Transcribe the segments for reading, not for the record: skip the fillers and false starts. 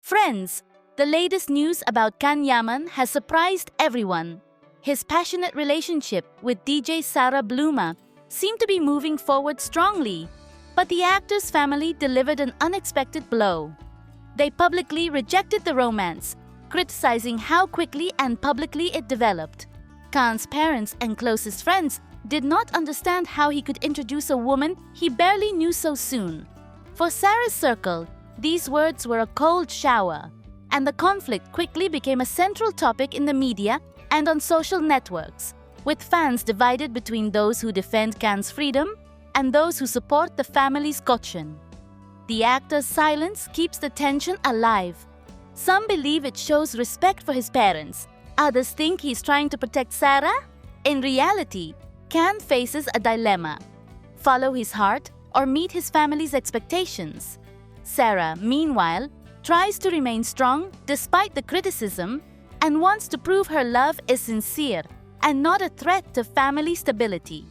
Friends, the latest news about Can Yaman has surprised everyone. His passionate relationship with DJ Sara Bluma seemed to be moving forward strongly, but the actor's family delivered an unexpected blow. They publicly rejected the romance, criticizing how quickly and publicly it developed. Can's parents and closest friends did not understand how he could introduce a woman he barely knew so soon. For Sara's circle, these words were a cold shower, and the conflict quickly became a central topic in the media and on social networks, with fans divided between those who defend Can's freedom and those who support the family's caution. The actor's silence keeps the tension alive. Some believe it shows respect for his parents. Others think he's trying to protect Sara. In reality, Can faces a dilemma: follow his heart or meet his family's expectations. Sara, meanwhile, tries to remain strong despite the criticism and wants to prove her love is sincere and not a threat to family stability.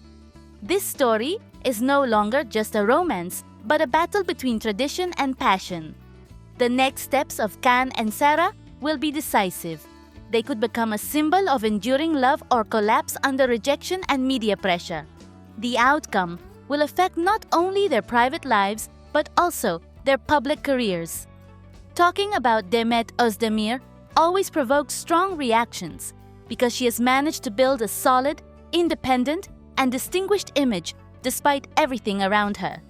This story is no longer just a romance, but a battle between tradition and passion. The next steps of Can and Sara will be decisive. They could become a symbol of enduring love or collapse under rejection and media pressure. The outcome will affect not only their private lives, but also their public careers. Talking about Demet Özdemir always provokes strong reactions because she has managed to build a solid, independent, and distinguished image despite everything around her.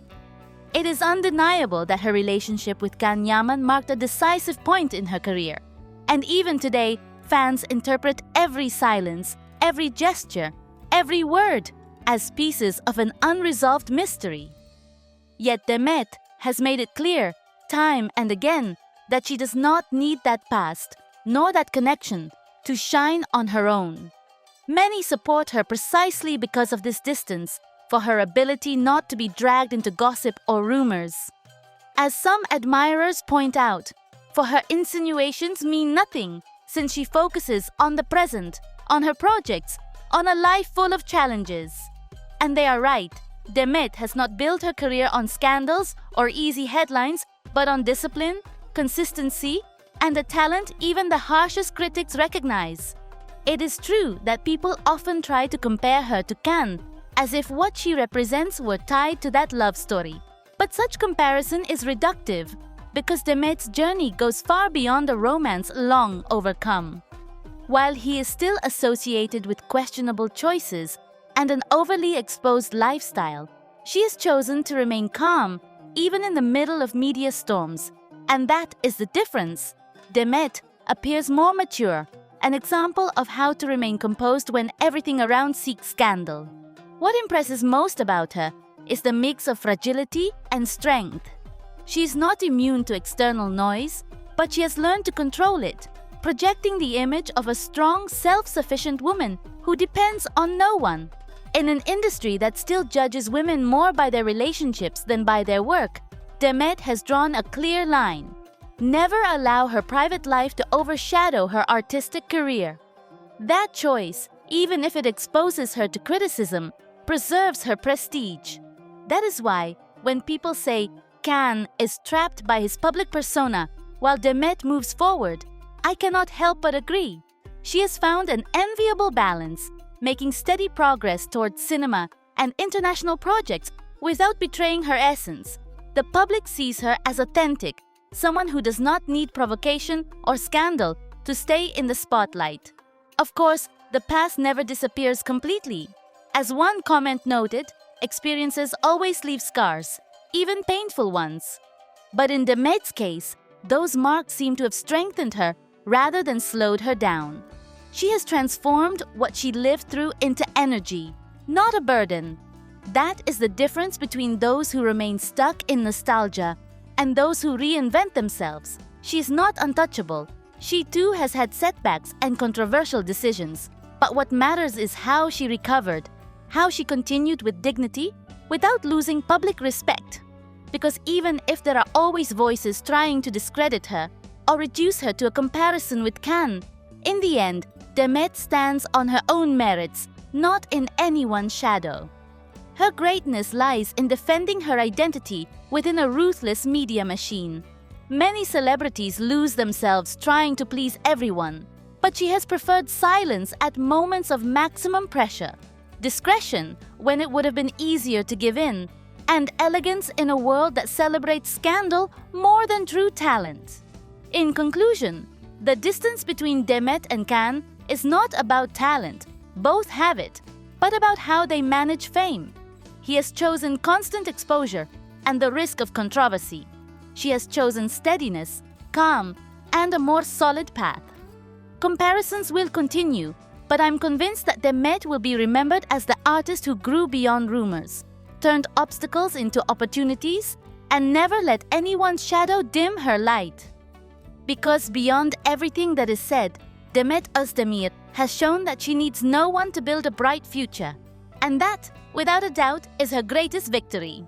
It is undeniable that her relationship with Can Yaman marked a decisive point in her career. And even today, fans interpret every silence, every gesture, every word as pieces of an unresolved mystery. Yet Demet has made it clear, time and again, that she does not need that past, nor that connection, to shine on her own. Many support her precisely because of this distance, for her ability not to be dragged into gossip or rumors. As some admirers point out, for her insinuations mean nothing, since she focuses on the present, on her projects, on a life full of challenges. And they are right. Demet has not built her career on scandals or easy headlines, but on discipline, consistency, and a talent even the harshest critics recognize. It is true that people often try to compare her to Can, as if what she represents were tied to that love story. But such comparison is reductive, because Demet's journey goes far beyond the romance long overcome. While he is still associated with questionable choices and an overly exposed lifestyle, she has chosen to remain calm, even in the middle of media storms. And that is the difference. Demet appears more mature, an example of how to remain composed when everything around seeks scandal. What impresses most about her is the mix of fragility and strength. She is not immune to external noise, but she has learned to control it, projecting the image of a strong, self-sufficient woman who depends on no one. In an industry that still judges women more by their relationships than by their work, Demet has drawn a clear line. Never allow her private life to overshadow her artistic career. That choice, even if it exposes her to criticism, preserves her prestige. That is why, when people say Can is trapped by his public persona while Demet moves forward, I cannot help but agree. She has found an enviable balance, making steady progress towards cinema and international projects without betraying her essence. The public sees her as authentic, someone who does not need provocation or scandal to stay in the spotlight. Of course, the past never disappears completely. As one comment noted, experiences always leave scars, even painful ones. But in Demet's case, those marks seem to have strengthened her rather than slowed her down. She has transformed what she lived through into energy, not a burden. That is the difference between those who remain stuck in nostalgia and those who reinvent themselves. She is not untouchable. She too has had setbacks and controversial decisions. But what matters is how she recovered, how she continued with dignity without losing public respect. Because even if there are always voices trying to discredit her or reduce her to a comparison with Can, in the end, Demet stands on her own merits, not in anyone's shadow. Her greatness lies in defending her identity within a ruthless media machine. Many celebrities lose themselves trying to please everyone, but she has preferred silence at moments of maximum pressure, discretion when it would have been easier to give in, and elegance in a world that celebrates scandal more than true talent. In conclusion, the distance between Demet and Can is not about talent, both have it, but about how they manage fame. He has chosen constant exposure and the risk of controversy. She has chosen steadiness, calm, and a more solid path. Comparisons will continue, but I'm convinced that Demet will be remembered as the artist who grew beyond rumors, turned obstacles into opportunities, and never let anyone's shadow dim her light. Because beyond everything that is said, Demet Özdemir has shown that she needs no one to build a bright future. And that, without a doubt, is her greatest victory.